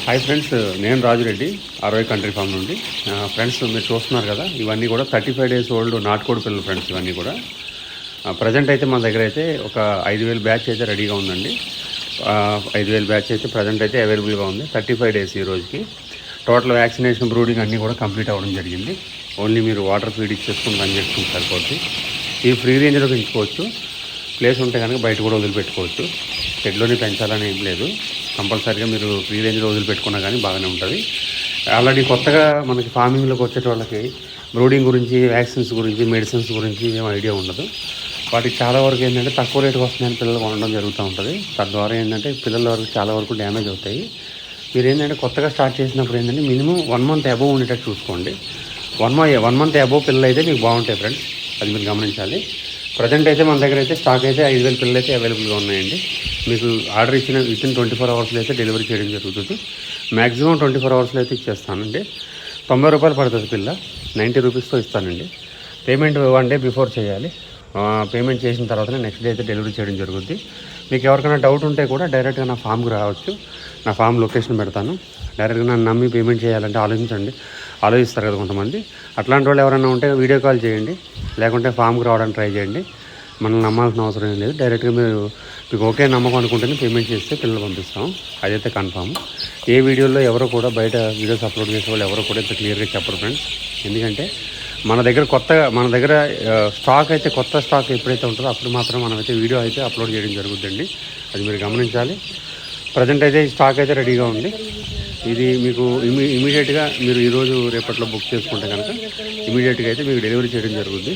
Hi friends, నేను రాజురెడ్డి అరవై country form నుండి. ఫ్రెండ్స్ మీరు చూస్తున్నారు కదా, ఇవన్నీ కూడా 35 days ఓల్డ్ నాటుకోడి పిల్లలు ఫ్రెండ్స్. ఇవన్నీ కూడా ప్రజెంట్ అయితే మన దగ్గర అయితే ఒక 5,000 బ్యాచ్ అయితే రెడీగా ఉందండి. 5,000 బ్యాచ్ అయితే ప్రజెంట్ అయితే అవైలబుల్గా ఉంది. 35 days ఈ రోజుకి. టోటల్ వ్యాక్సినేషన్, బ్రూడింగ్ అన్నీ కూడా కంప్లీట్ అవ్వడం జరిగింది. ఓన్లీ మీరు వాటర్ ఫీడ్ ఇచ్చేసుకుని రన్ చేసుకుని సరిపోద్ది. ఈ ఫ్రీ రేంజ్లో పెంచుకోవచ్చు. ప్లేస్ ఉంటే కనుక బయట కూడా వదిలిపెట్టుకోవచ్చు. షెడ్లోనే పెంచాలని ఏం లేదు. కంపల్సరీగా మీరు ఫ్రీ రేంజ్లో వదిలిపెట్టుకున్నా కానీ బాగానే ఉంటుంది. ఆల్రెడీ కొత్తగా మనకి ఫార్మింగ్లోకి వచ్చే వాళ్ళకి బ్రూడింగ్ గురించి, వ్యాక్సిన్స్ గురించి, మెడిసిన్స్ గురించి ఏం ఐడియా ఉండదు. వాటికి చాలా వరకు ఏంటంటే తక్కువ రేటుకి వస్తున్నాయని పిల్లలు కొనడం జరుగుతూ ఉంటుంది. తద్వారా ఏంటంటే పిల్లల వరకు చాలా వరకు డ్యామేజ్ అవుతాయి. మీరు ఏంటంటే కొత్తగా స్టార్ట్ చేసినప్పుడు ఏంటంటే మినిమం 1 month అబోవ్ ఉండేటట్టు చూసుకోండి. 1 month అబోవ్ పిల్లలు అయితే మీకు బాగుంటాయి ఫ్రెండ్స్. అది మీరు గమనించాలి. ప్రజెంట్ అయితే మన దగ్గర అయితే స్టాక్ అయితే 5,000 పిల్లలు అయితే అవైలబుల్గా ఉన్నాయండి. మీకు ఆర్డర్ ఇచ్చిన వితిన్ 24 hours అయితే డెలివరీ చేయడం జరుగుతుంది. మ్యాక్సిమం 24 hours అయితే ఇచ్చేస్తానండి. 90 రూపాయలు పడుతుంది పిల్ల, 90 రూపీస్తో ఇస్తానండి. పేమెంట్ 1 day బిఫోర్ చేయాలి. పేమెంట్ చేసిన తర్వాతనే నెక్స్ట్ డే అయితే డెలివరీ చేయడం జరుగుద్ది. మీకు ఎవరికైనా డౌట్ ఉంటే కూడా డైరెక్ట్గా నా ఫామ్కి రావచ్చు. నా ఫామ్ లొకేషన్ పెడతాను. డైరెక్ట్గా నన్ను నమ్మి పేమెంట్ చేయాలంటే ఆలోచిస్తారు కదా కొంతమంది. అట్లాంటి వాళ్ళు ఎవరైనా ఉంటే వీడియో కాల్ చేయండి, లేకుంటే ఫామ్కి రావడానికి ట్రై చేయండి. మనల్ని నమ్మాల్సిన అవసరం ఏం లేదు. డైరెక్ట్గా మీకు ఓకే నమ్మకం అనుకుంటేనే పేమెంట్ చేస్తే పిల్లలు పంపిస్తాం. అదైతే కన్ఫామ్. ఏ వీడియోలో ఎవరో కూడా బయట వీడియోస్ అప్లోడ్ చేసే వాళ్ళు ఎవరో కూడా ఇంత క్లియర్గా చెప్పరు ఫ్రెండ్స్. ఎందుకంటే మన దగ్గర స్టాక్ అయితే కొత్త స్టాక్ ఎప్పుడైతే ఉంటుందో అప్పుడు మాత్రం మనమైతే వీడియో అయితే అప్లోడ్ చేయడం జరుగుతుందండి. అది మీరు గమనించాలి. ప్రజెంట్ అయితే ఈ స్టాక్ అయితే రెడీగా ఉంది. ఇది మీకు ఇమీడియట్గా మీరు ఈరోజు రేపట్లో బుక్ చేసుకుంటే కనుక ఇమీడియట్గా అయితే మీకు డెలివరీ చేయడం జరుగుతుంది.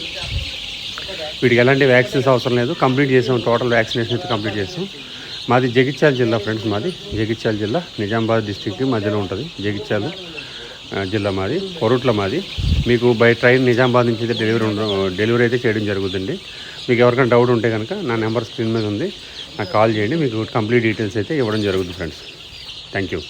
వీటికి ఎలాంటి వ్యాక్సిన్స్ అవసరం లేదు. కంప్లీట్ చేసాం, టోటల్ వ్యాక్సినేషన్ అయితే కంప్లీట్ చేసాం. మాది జగిత్యాల జిల్లా ఫ్రెండ్స్. మాది జగిత్యాల జిల్లా, నిజామాబాద్ డిస్ట్రిక్ట్ మధ్యలో ఉంటుంది. జగిత్యాల జిల్లా మాది, కొరుట్ల మాది. మీకు బై ట్రైన్ నిజామాబాద్ నుంచి అయితే డెలివరీ అయితే చేయడం జరుగుతుంది. మీకు ఎవరికైనా డౌట్ ఉంటే కనుక నా నెంబర్ స్క్రీన్ మీద ఉంది, నాకు కాల్ చేయండి. మీకు కంప్లీట్ డీటెయిల్స్ అయితే ఇవ్వడం జరుగుతుంది ఫ్రెండ్స్. Thank you.